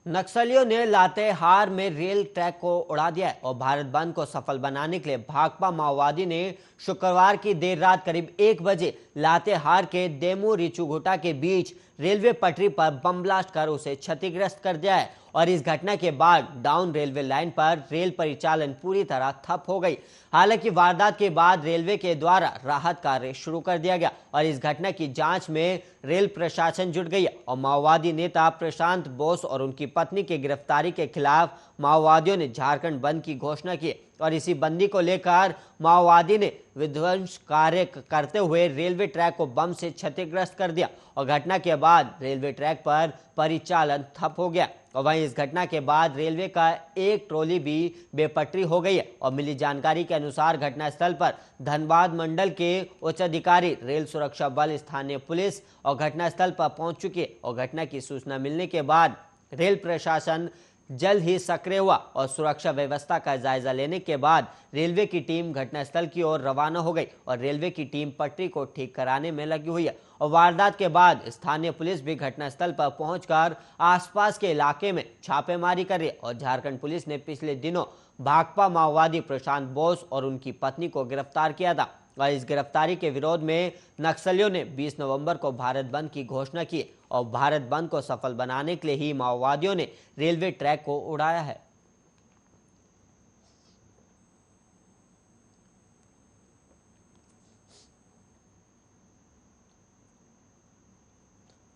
नक्सलियों ने लातेहार में रेल ट्रैक को उड़ा दिया है और भारत बंद को सफल बनाने के लिए भाकपा माओवादी ने शुक्रवार की देर रात करीब 1 बजे लातेहार के देमू रिचुघुटा के बीच रेलवे पटरी पर बम ब्लास्ट कर उसे क्षतिग्रस्त कर दिया है। और इस घटना के बाद डाउन रेलवे लाइन पर रेल परिचालन पूरी तरह ठप हो गई। हालांकि वारदात के बाद रेलवे के द्वारा राहत कार्य शुरू कर दिया गया और इस घटना की जांच में रेल प्रशासन जुट गई है और माओवादी नेता प्रशांत बोस और उनकी पत्नी की गिरफ्तारी के खिलाफ माओवादियों ने झारखंड बंद की घोषणा की और इसी बंदी को लेकर माओवादी ने विध्वंस कार्य करते हुए रेलवे ट्रैक को बम से क्षतिग्रस्त कर दिया और घटना के बाद रेलवे ट्रैक पर परिचालन ठप हो गया। और वहीं इस घटना के बाद रेलवे का एक ट्रॉली भी बेपटरी हो गई है और मिली जानकारी के अनुसार घटनास्थल पर धनबाद मंडल के उच्च अधिकारी, रेल सुरक्षा बल, स्थानीय पुलिस और घटनास्थल पर पहुंच चुकी है और घटना की सूचना मिलने के बाद रेल प्रशासन जल्द ही सक्रिय हुआ और सुरक्षा व्यवस्था का जायजा लेने के बाद रेलवे की टीम घटनास्थल की ओर रवाना हो गई और रेलवे की टीम पटरी को ठीक कराने में लगी हुई है। और वारदात के बाद स्थानीय पुलिस भी घटनास्थल पर पहुंचकर आसपास के इलाके में छापेमारी कर रही है और झारखंड पुलिस ने पिछले दिनों भाकपा माओवादी प्रशांत बोस और उनकी पत्नी को गिरफ्तार किया था और इस गिरफ्तारी के विरोध में नक्सलियों ने 20 नवंबर को भारत बंद की घोषणा की और भारत बंद को सफल बनाने के लिए ही माओवादियों ने रेलवे ट्रैक को उड़ाया है।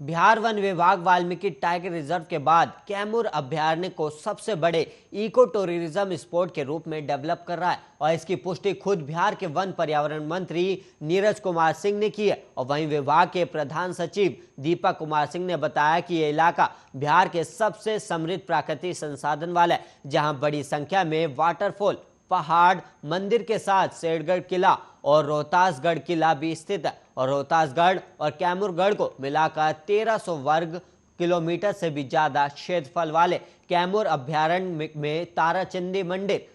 बिहार वन विभाग वाल्मीकि टाइगर रिजर्व के बाद कैमूर अभयारण्य को सबसे बड़े इको टूरिज्म स्पॉट के रूप में डेवलप कर रहा है और इसकी पुष्टि खुद बिहार के वन पर्यावरण मंत्री नीरज कुमार सिंह ने की है। और वहीं विभाग के प्रधान सचिव दीपक कुमार सिंह ने बताया कि यह इलाका बिहार के सबसे समृद्ध प्राकृतिक संसाधन वाला है, जहां बड़ी संख्या में वाटरफॉल, पहाड़, मंदिर के साथ शेरगढ़ किला और रोहतासगढ़ किला भी स्थित है। और रोहतासगढ़ और कैमूरगढ़ को मिलाकर 1300 वर्ग किलोमीटर से भी ज्यादा क्षेत्रफल वाले कैमूर अभयारण्य में ताराचंदी मंदिर,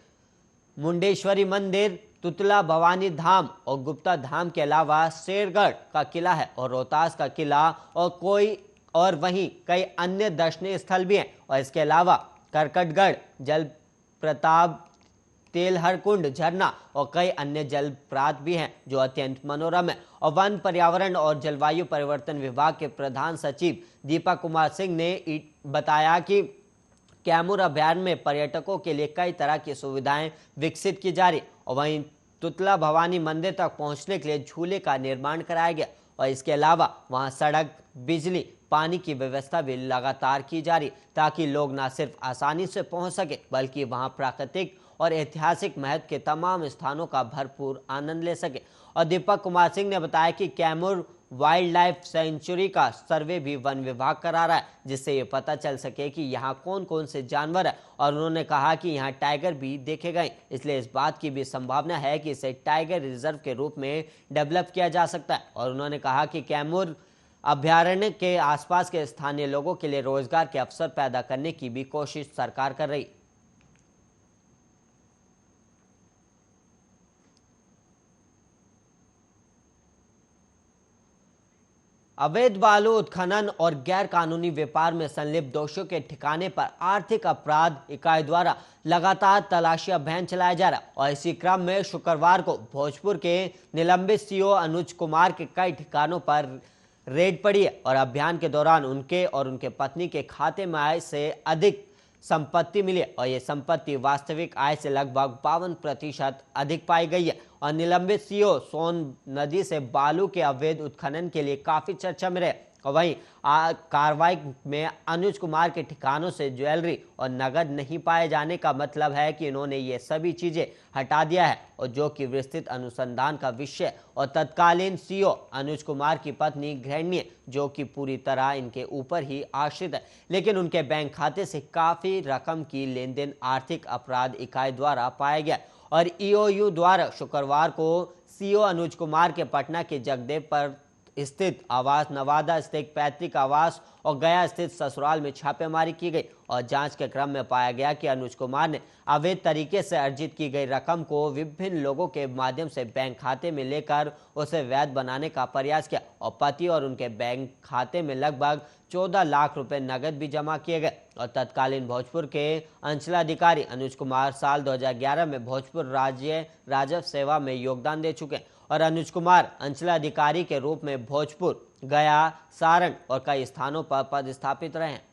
मुंडेश्वरी मंदिर, तुतला भवानी धाम और गुप्ता धाम के अलावा शेरगढ़ का किला है और रोहतास का किला और वहीं कई अन्य दर्शनीय स्थल भी हैं। और इसके अलावा करकटगढ़, जल प्रताप, तेलहर कुंड झरना और कई अन्य जलप्रात भी हैं जो अत्यंत मनोरम है। और वन, पर्यावरण और जलवायु परिवर्तन विभाग के प्रधान सचिव दीपक कुमार सिंह ने बताया कि कैमूर अभयारण्य में पर्यटकों के लिए कई तरह की सुविधाएं विकसित की जा रही और वहीं तुतला भवानी मंदिर तक पहुंचने के लिए झूले का निर्माण कराया गया और इसके अलावा वहां सड़क, बिजली, पानी की व्यवस्था भी लगातार की जा रही ताकि लोग न सिर्फ आसानी से पहुंच सके बल्कि वहां प्राकृतिक और ऐतिहासिक महत्व के तमाम स्थानों का भरपूर आनंद ले सके। और दीपक कुमार सिंह ने बताया कि कैमूर वाइल्ड लाइफ सेंचुरी का सर्वे भी वन विभाग करा रहा है जिससे ये पता चल सके कि यहाँ कौन कौन से जानवर है। और उन्होंने कहा कि यहाँ टाइगर भी देखे गए, इसलिए इस बात की भी संभावना है कि इसे टाइगर रिजर्व के रूप में डेवलप किया जा सकता है। और उन्होंने कहा कि कैमूर अभयारण्य के आसपास के स्थानीय लोगों के लिए रोजगार के अवसर पैदा करने की भी कोशिश सरकार कर रही। अवैध बालू उत्खनन और गैर कानूनी व्यापार में संलिप्त दोषियों के ठिकाने पर आर्थिक अपराध इकाई द्वारा लगातार तलाशी अभियान चलाया जा रहा है और इसी क्रम में शुक्रवार को भोजपुर के निलंबित सीओ अनुज कुमार के कई ठिकानों पर रेड पड़ी है और अभियान के दौरान उनके और उनके पत्नी के खाते में आय से अधिक संपत्ति मिली और ये संपत्ति वास्तविक आय से लगभग 52% अधिक पाई गई है। और निलंबित सीओ सोन नदी से बालू के अवैध उत्खनन के लिए काफी चर्चा में रहे और वहीं कार्रवाई में अनुज कुमार के ठिकानों से ज्वेलरी और नगद नहीं पाए जाने का मतलब है कि इन्होंने ये सभी चीजें हटा दिया है और जो कि विस्तृत अनुसंधान का विषय। और तत्कालीन सीओ अनुज कुमार की पत्नी गृहिणी जो कि पूरी तरह इनके ऊपर ही आश्रित है, लेकिन उनके बैंक खाते से काफी रकम की लेन देन आर्थिक अपराध इकाई द्वारा पाया गया। और ईओयू द्वारा शुक्रवार को सीओ अनुज कुमार के पटना के जगदेव पर स्थित आवास, नवादा स्थित पैतृक आवास और गया स्थित ससुराल में छापेमारी की गई और जांच के क्रम में पाया गया कि अनुज कुमार ने अवैध तरीके से अर्जित की गई रकम को विभिन्न लोगों के माध्यम से बैंक खाते में लेकर उसे वैध बनाने का प्रयास किया और पति और उनके बैंक खाते में लगभग 14 लाख रुपए नगद भी जमा किए गए। और तत्कालीन भोजपुर के अंचलाधिकारी अनुज कुमार साल 2011 में भोजपुर राज्य राजस्व सेवा में योगदान दे चुके हैं और अनुज कुमार अंचलाधिकारी के रूप में भोजपुर, गया, सारण और कई स्थानों पर पदस्थापित रहे हैं।